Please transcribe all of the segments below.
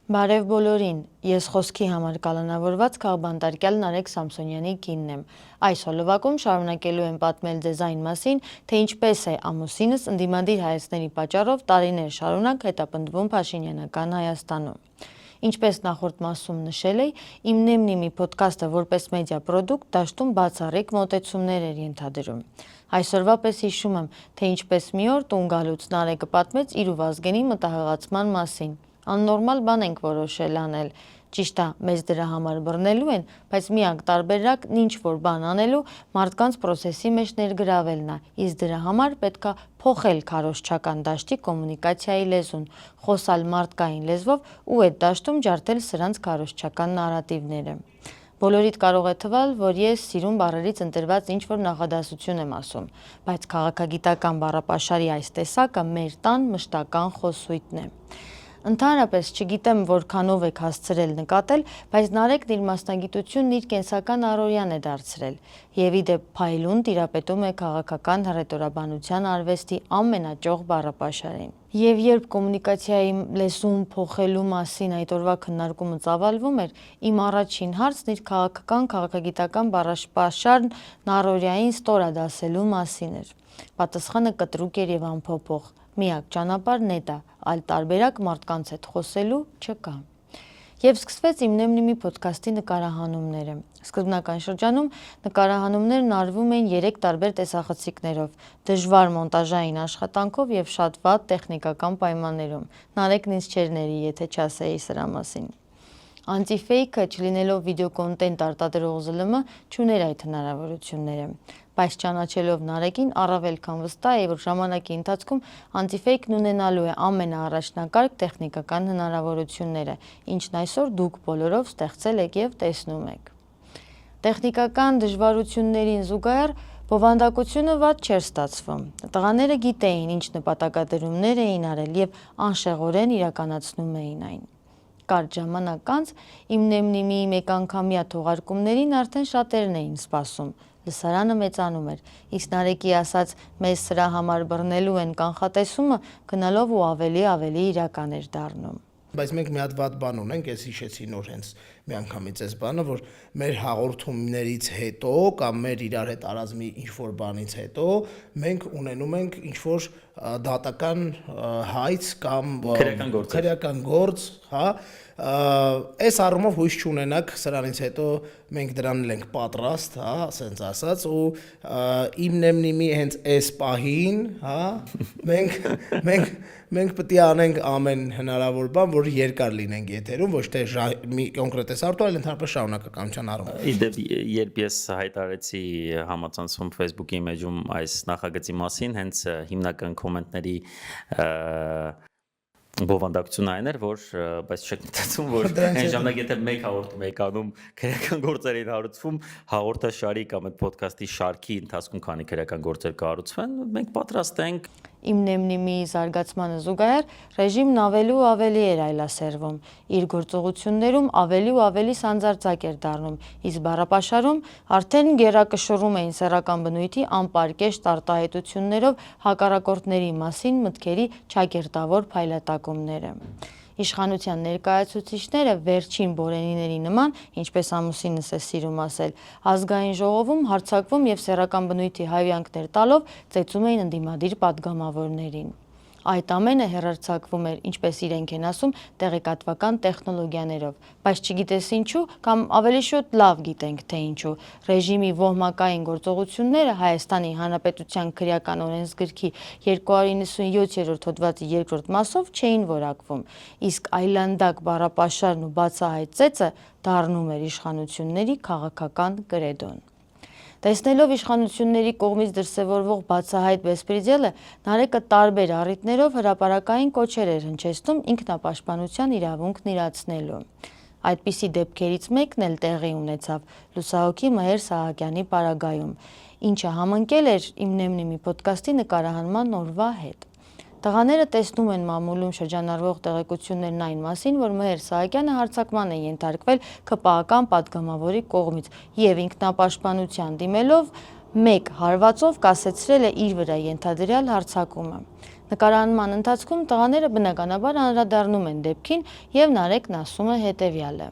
Բարև բոլորին, ես խոսքի համար կալանավորված քաղբանտարկյալ Նարեկ Սամսոնյանի կինն եմ։ Այս հոլովակում շարունակելու եմ պատմել ձեզ այն մասին, թե ինչպես է ամուսինս ընդդիմադիր հայացքների պատճառով տարիներ շարունակ հետապնդվում Փաշինյանական Հայաստանում։ Ինչպես նախորդ մասում նշել էի, իմ Նեմնիմի ոդքասթը որպես մեդիա պրոդուկտ դաշտում բացառիկ մոտեցումներ էր ենթադրում։ Այսօրվա պես հիշում եմ, թե ինչպես մի օր տուն գալուց Նարեկը պատմեց իր ու Վազգենի մտահղացման մասին։ Աննորմալ բան ենք որոշել անել։ Ճիշտ է, մեզ դրա համար բռնելու են, բայց միակ տարբերակն ինչ որ բան անելու մարդկանց process-ի մեջ ներգրավելն է, իսկ դրա համար պետք է փոխել քարոզչական դաշտի կոմունիկացիայի լեզուն, խոսալ մարդկային լեզվով ու այդ դաշտում ջարդել սրանց քարոզչական նարատիվները։ Բոլորիդ կարող է թվալ, որ ես սիրուն բառերից ընտրված ինչ-որ նախադասություն եմ ասում, բայց քաղաքագիտական բառապաշարի այս տեսակը մեր տան մշտական խոսույթն է։ Ընդհանրապես չգիտեմ որքանով եք հասցրել նկատել, բայց Նարեկն իր մասնագիտությունն իր կենսական առօրյան է դարձրել, եւ իդեպ փայլուն տիրապետում է քաղաքական հռետորաբանության արվեստի ամենաճոխ բառապաշարին։ Եվ երբ կոմունիկացիայի լեզուն փոխելու մասին այդ օրվա քննարկումը ծավալվում էր, իմ առաջին հարցն իր քաղաքագիտական բառապաշարն առօրյային ստորադասելու մասին էր։ Պատասխանը կտրուկ էր եւ անփոփոխ։ Միակ ճանապարհն է դա, այլ տարբերակ մարդկանց հետ խոսելու չկա։ Եվ սկսվեց իմ Նեմնիմի ոդքասթի նկարահանումները։ Սկզբնական շրջանում նկարահանումներն արվում էին 3 տարբեր տեսախցիկներով, դժվար մոնտաժային աշխատանքով եւ շատ վատ տեխնիկական պայմաններում։ Նարեկն ինձ չէր ների, եթե չասեի սրա մասին։ Անտիֆեյքը, չլինելով վիդեոկոնտենտ արտադրող ԶԼՄ, չուներ այդ հնարավորությունները։ Բայց ճանաչելով Նարեկին առավել քան վստահ է, որ ժամանակի ընթացքում անտիֆեյքն ունենալու է ամենաառաջնակարգ տեխնիկական հնարավորությունները, ինչն այսօր դուք բոլորով ստեղծել եք եւ տեսնում եք։ Տեխնիկական դժվարություններին զուգահեռ բովանդակությունը վատ չէր ստացվում։ Տղաները գիտեին, ինչ նպատակադրումներ էին արել եւ անշեղորեն իրականացնում էին այն։ Կարճ ժամանակ անց իմ Նեմնիմի մեկ անգամյա թողարկումներին արդեն շատերն էին սպասում։ Լսարանը մեծանում էր, իսկ Նարեկի ասած մեզ սրա համար բռնելու են կանխատեսումը գնալով ու ավելի իրական էր դառնում։ Բայց մենք մի հատ վատ բան ունենք, ես հիշեցի նոր հենց մի անգամից այս բանը, որ մեր հաղորդումներից հետո կամ մեր իրար հետ արած մի ինչ-որ բանից հետո մենք ունենում ենք ինչ-որ դատական հայց կամ քրեական գործ, հա, այս առումով հույս չունենաք, սրանից հետո մենք դրան ենք պատրաստ, հա, ասենց ասած, ու իմ Նեմնիմի հենց այս պահին, հա, մենք պետք է անենք ամեն հնարավոր բան, որ երկար լինենք եթերում, ոչ թե մի կոնկրետ արտո, այլ ընդհանրապես շարունակականության առումով։ Իդեպ, երբ ես հայտարարեցի համացանցում Facebook-ի մեջում այս նախագծի մասին, հենց հիմնական կոմենտների բովանդակությունը այն էր, որ բայց չեք մտածում, որ այն ժամանակ եթե մեկ հաղորդում եք անում քրեական գործեր են հարուցվում, հաղորդաշարի կամ այդ ոդքասթի շարքի ընթացքում քանի քրեական գործեր կառուցվեն, մենք պատրաստ ենք։ Իմ Նեմնիմի զարգացմանը զուգահեռ ռեժիմն ավելի ու ավելի էր այլասերվում, իր գործողություններում ավելի ու ավելի սանձարձակ էր դառնում, իսկ բառապաշարում արդեն գերակշռում էին սեռական բնույթի անպարկեշտ արտահայտություններով հակառակորդների մասին մտքերի չակերտավոր փայլատակումները։ Իշխանության ներկայացուցիչները վերջին բորենիների նման, ինչպես ամուսինս է սիրում ասել, ազգային ժողովում հարձակվում եւ սեռական բնույթի հավյանքներ տալով ծեծում էին ընդդիմադիր падգամավորներին։ Այդ ամենը հեռարձակվում էր, ինչպես իրենք են ասում, տեղեկատվական տեխնոլոգիաներով, բայց չգիտես ինչու, կամ ավելի շուտ լավ գիտենք, թե ինչու, ռեժիմի ոհմակային գործողությունները Հայաստանի Հանրապետության քրեական օրենսգրքի 297-րդ հոդվածի 2-րդ մասով չէին որակվում, իսկ այլանդակ բառապաշարն ու բացահայտ ծեծը դառնում էր իշխանությունների քաղաքական կրեդոն։ Տեսնելով իշխանությունների կողմից դրսևորվող բացահայտ բեսպրեդելը, Նարեկը տարբեր առիթներով հրապարակային կոչեր էր հնչեցնում ինքնապաշտպանության իրավունքն իրացնելու։ Այդպիսի դեպքերից մեկն էլ տեղի ունեցավ լուսահոգի Մհեր Սահակյանի պարագայում, ինչը համընկել էր իմ Նեմնիմի ոդքասթի նկարահանման օրվա հետ։ Տղաները տեսնում են մամուլում շրջանառվող տեղեկություններն այն մասին, որ Մհեր Սահակյանը հարձակման է ենթարկվել ԿՊԱ-ական падգամավորի կողմից եւ ինքնապաշտպանության դիմելով մեկ հարվածով կասեցրել է իր վրա ենթադրյալ հարձակումը։ Նկարանման ընթացքում տղաները բնականաբար անդրադառնում են դեպքին եւ Նարեկն ասում է հետեւյալը.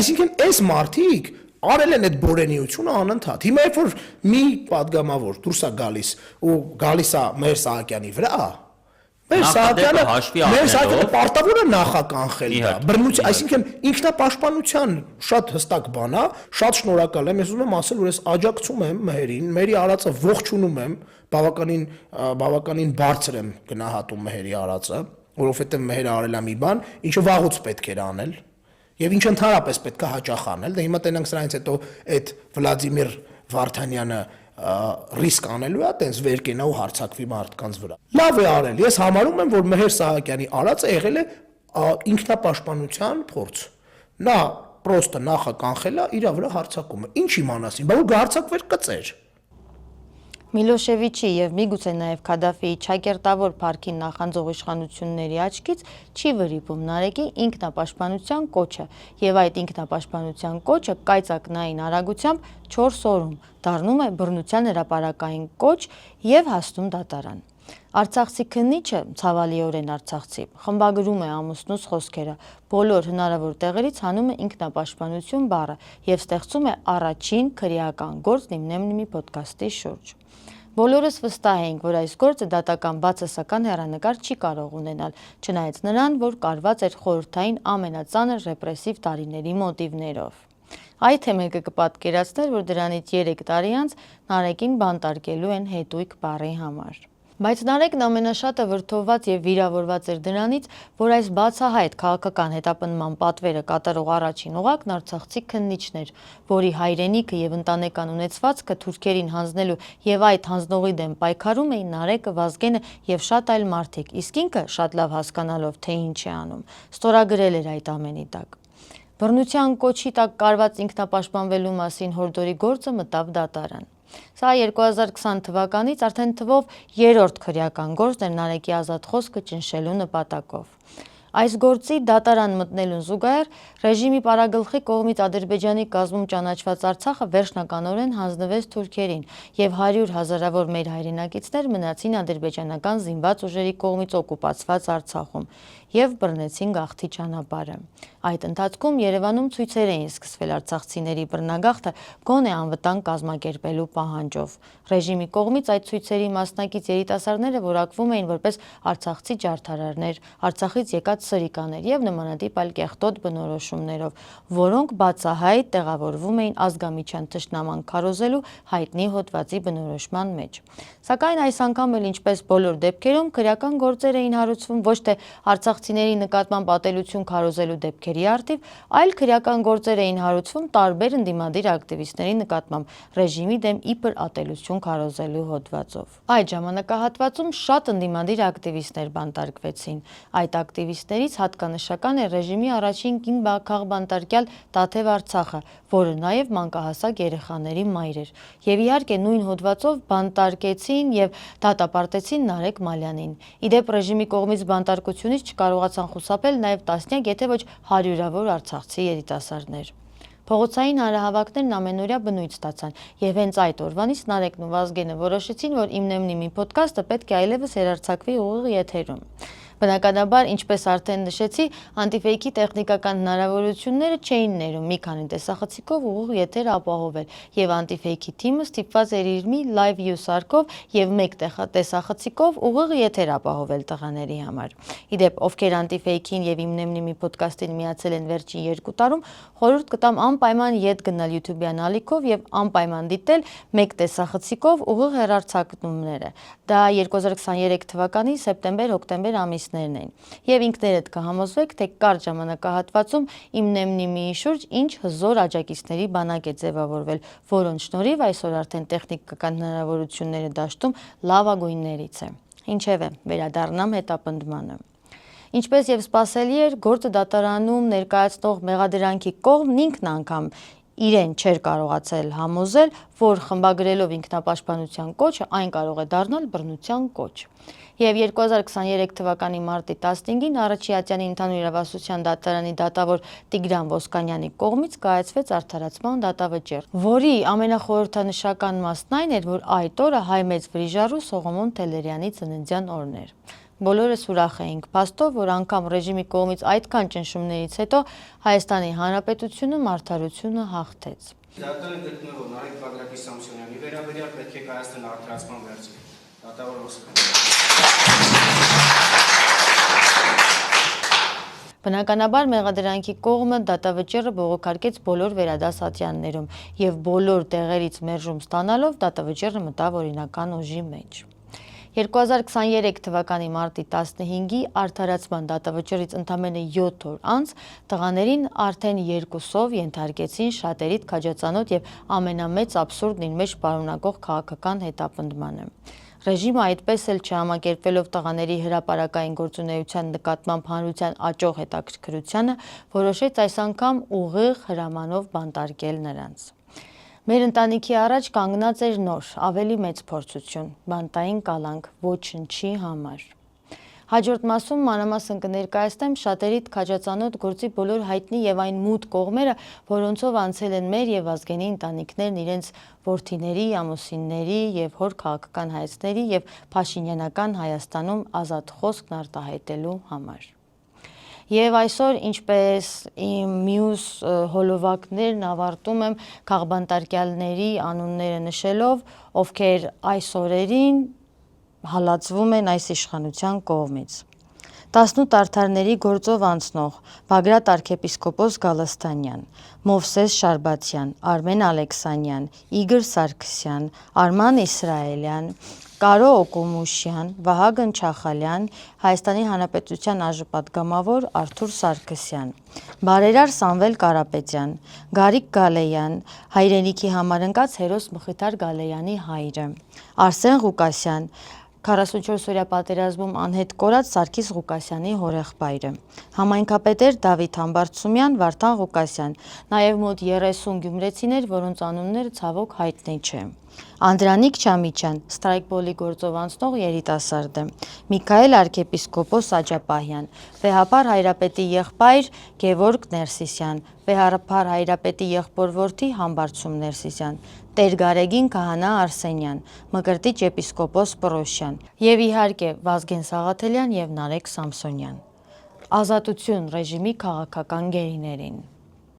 Այսինքն այս մարդիկ արել են այդ բորենիությունը անընդհատ։ Հիմա երբ որ մի падգամավոր դուրս է գալիս ու գալիս է մեր Սահակյանի վրա, մեր Սահակյանը պարտավոր է նախականխել դա։ Բռնություն, այսինքն ինքնապաշտպանության շատ հստակ բան է, շատ շնորհակալ եմ, ես ուզում եմ ասել, որ ես աջակցում եմ Մեհերին, Մեհերի արածը ողջունում եմ, բավականին բարձր եմ գնահատում Մեհերի արածը, որովհետև Մեհերը արել է մի բան, ինչը վաղուց պետք էր անել։ Եվ ինչ ընդհանրապես պետք է հաճախ անել, դե հիմա տենանք սրանից հետո այդ Վլադիմիր Վարդանյանը ռիսկ անելու է, տենց վեր կենա ու հարցակվի մարդկանց վրա։ Լավ է արել, ես համարում եմ, որ Մեհեր Սահակյանի արածը եղել է ինքնապաշտպանության փորձ։ Նա պրոստը նախականխել է, իր վրա հարցակում է։ Ինչ իմանասին, բա որ գահարցակվեր կծեր։ Միլոշևիչի եւ միգուցե նաեւ Քադաֆիի ճակերտավոր փառքին նախանձող իշխանությունների աչքից չի վրիպում Նարեկի ինքնապաշտպանության կոչը եւ այդ ինքնապաշտպանության կոչը կայծակնային արագությամբ 4 օրում դառնում է բռնության հրապարակային կոչ եւ հասնում դատարան։ Արցախցի քննիչը, ցավալիորեն արցախցի, խմբագրում է ամուսնուս խոսքերը, բոլոր հնարավոր տեղերից հանում է ինքնապաշտպանություն բառը եւ ստեղծում է առաջին քրեական գործ Նիմնեմնիմի ոդքասթի շուրջ։ Բոլորս վստահ ենք, որ այս գործը դատական բացասական հեռանկար չի կարող ունենալ, չնայած նրան, որ կարված էր խորհրդային ամենածանր ռեպրեսիվ տարիների մոտիվներով։ Այդ թե մեկը կպատկերացներ, որ դրանից 3 տարի անց Նարեկին բանտարկելու են հետույք բառի համար։ Բայց Նարեկն ամենաշատը վրդովված եւ վիրավորված էր դրանից, որ այս բացահայտ քաղաքական հետապնդման պատվերը կատարող առաջին օղակն արցախցի քննիչն էր, որի հայրենիքը եւ ընտանեկան ունեցվածքը թուրքերին հանձնելու եւ այդ հանձնողի դեմ պայքարում էին Նարեկը, Վազգենը եւ շատ այլ մարդիկ, իսկ ինքը շատ լավ հասկանալով, թե ինչ է անում, ստորագրել էր այդ ամենի տակ։ Բռնության կոչի տակ կարված ինքնապաշտպանվելու մասին հորդորի գործը մտավ դատարան։ Սա 2020 թվականից արդեն թվով 3-րդ քրեական գործն էր Նարեկի ազատ խոսքը ճնշելու նպատակով։ Այս գործի դատարան մտնելուն զուգահեռ ռեժիմի պարագլխի կողմից Ադրբեջանի կազմում ճանաչված Արցախը վերջնականորեն հանձնվեց թուրքերին եւ 100 հազարավոր մեր հայրենակիցներ մնացին ադրբեջանական զինված ուժերի կողմից օկուպացված Արցախում եւ բռնեցին գաղթի ճանապարհը։ Այդ ընթացքում Երևանում ցույցեր էին սկսվել արցախցիների բռնագաղթը գոնե անվտանգ կազմակերպելու պահանջով։ Ռեժիմի կողմից այդ ցույցերի մասնակից երիտասարդները որակվում էին որպես արցախցի ջարդարարներ, Արցախից եկած սրիկաներ եւ նմանատիպ այլ կեղտոտ բնորոշումներով, որոնք բացահայտ տեղավորվում էին ազգամիջյան թշնաման քարոզելու հայտնի հոդվածի բնորոշման մեջ։ Սակայն այս անգամ էլ ինչպես բոլոր դեպքերում քրեական գործեր էին հարուցվում ոչ թե արցախցիների նկատմամբ ատելություն քարոզելու դեպքերի արդիվ, այլ քրեական գործեր էին հարուցվում տարբեր ընդդիմադիր ակտիվիստների նկատմամբ ռեժիմի դեմ իբր ատելություն քարոզելու հոդվածով։ Այդ ժամանակահատվածում շատ ընդդիմադիր ակտիվիստներ բանտարկվեցին։ Այդ ակտիվիստներից հատկանշական է ռեժիմի առաջին կին քաղբանտարկյալ Տաթև Արցախը, որը նաև մանկահասակ երեխաների մայր էր։ Եվ իհարկե նույն հոդվածով բանտարկեցին եւ դատապարտեցին Նարեկ Մալյանին։ Իդեպ ռեժիմի կողմից բանտարկությունից չկարողացան խուսափել նաև տասնյակ, եթե ոչ հարյուրավոր արցախցի երիտասարդներ։ Փողոցային հանրահավաքներն ամենօրյա բնույթ ստացան եւ հենց այդ օրվանից Նարեկն ու Վազգենը որոշեցին, որ Իմնեմնիմի ոդքասթը պետք է այլևս հեռարձակվի ուղիղ եթերում։ Բնականաբար, ինչպես արդեն նշեցի, անտիֆեյքի տեխնիկական հնարավորությունները չէին ներում մի քանի տեսախցիկով ուղիղ եթեր ապահովել եւ անտիֆեյքի թիմը ստիպված էր իր մի live view սարքով եւ մեկ տեսախցիկով ուղիղ եթեր ապահովել տղաների համար։ Իդեպ, ովքեր անտիֆեյքին եւ Իմնեմնիմի ոդքասթին միացել են վերջին 2 տարում, խորհուրդ կտամ անպայման ետ գնալ YouTube-յան ալիքով եւ անպայման դիտել մեկ տեսախցիկով ուղիղ հեռարձակումները։ Դա 2023 թվականի սեպտեմբեր-հոկտեմբեր ամիսներն են։ Եվ ինքներդ կհամոզվեք, թե կարճ ժամանակահատվածում Իմնեմնիմի շուրջ ինչ հզոր աջակիցների բանակ է ձևավորվել, որոնց շնորհիվ այսօր արդեն տեխնիկական հնարավորությունները դաշտում լավագույններից է։ Ինչևէ, վերադառնամ հետապնդմանը։ Ինչպես եւ սպասելի էր, գործը դատարանում ներկայացնող մեղադրանքի կողմն ինքն անգամ իրեն չէր կարողացել համոզել, որ խմբագրելով ինքնապաշտպանության կոչը այն կարող է դառնալ բռնության կոչ։ Եվ 2023 թվականի մարտի 15-ին Առաջիատյանի ընդհանուր իրավասության դատարանի դատավոր Տիգրան Ոսկանյանի կողմից կայացվեց արդարացման դատավճիռ, որի ամենախորհրդանշական մասն այն էր, որ այդ օրը հայ մեծ վրիժառու Սողոմոն Թելերյանի ծննդյան օրն էր։ Բոլորս ուրախ էինք, փաստով, որ անգամ ռեժիմի կողմից այդքան ճնշումներից հետո Հայաստանի Հանրապետությունում արդարությունը հաղթեց։ Դատարանը գտնվող Նարեկ Բագրատի Սամսոնյանի վերաբերյալ պետք է կայացնել արդարացման վերջին։ Դատավոր Բնականաբար մեղադրանքի կողմը դատավճիռը բողոքարկեց բոլոր վերադասատյաններում եւ բոլոր տեղերից մերժում ստանալով դատավճիռը մտավ օրինական ուժի մեջ։ 2023 թվականի մարտի 15-ի արդարացման դատավճիռից ընդամենը 7 օր անց տղաներին արդեն 2-ով ենթարկեցին շատերիդ քաջածանոթ եւ ամենամեծ աբսուրդն իր մեջ պարունակող քաղաքական հետապնդմանը։ Ռեժիմը այդպես էլ չհամակերպվելով տղաների հրապարակային գործունեության նկատմամբ հանրության աճող հետաքրքրությանը, որոշեց այս անգամ ուղիղ հրամանով բանտարկել նրանց։ Մեր ընտանիքի առաջ կանգնած էր նոր, ավելի մեծ փորձություն, բանտային կալանք ոչնչի համար։ Հաջորդ մասում մանրամասն կներկայացնեմ շատերիդ քաջածանոթ գործի բոլոր հայտնի եւ այն մութ կողմերը, որոնցով անցել են մեր եւ ազգենի ընտանիքներն իրենց որդիների, ամուսինների եւ հոր քաղաքական հայացքների եւ Փաշինյանական Հայաստանում ազատ խոսքն արտահայտելու համար։ Եվ այսօր, ինչպես իմ մյուս հոլովակներն ավարտում եմ քաղբանտարկյալների անունները նշելով, ովքեր այս օրերին հալածվում են այս իշխանության կողմից։ 18 արդարների գործով անցնող Բագրատ arczepiskopos Գալստանյան, Մովսես Շարբաթյան, Արմեն Ալեքսանյան, Իգոր Սարգսյան, Արման Իսրայելյան, Կարո Օկոմուշյան, Վահագն Չախալյան, Հայաստանի Հանրապետության ԱԺՊատգամավոր Արթուր Սարգսյան, Բարերար Սամվել Կարապետյան, Գարիկ Գալեյան, հայրենիքի համար ընկած հերոս Մխիթար Գալեյանի հայրը, Արսեն Ղուկասյան, 44-օրյա պատերազմում անհետ կորած Սարգիս Ղուկասյանի հորեղբայրը, համայնքապետեր Դավիթ Համբարձումյան, Վարդան Ղուկասյան, նաև մոտ 30 գյումրեցիներ, որոնց անունները ցավոք հայտնի չէ։ Անդրանիկ Չամիչյան, ստրայքբոլի գործով անցնող երիտասարդ է, Միքայել arczepiskopos Աջապահյան, Վեհապար Հայրապետի եղբայր Գևորգ Ներսիսյան, Վեհապար Հայրապետի եղբոր որդի Համբարձում Ներսիսյան, Տեր Գարեգին Քահանա Արսենյան, Մկրտիչ եպիսկոպոս Պռոշյան եւ իհարկե Վազգեն Սաղաթելյան եւ Նարեկ Սամսոնյան։ Ազատություն ռեժիմի քաղաքական գերիներին։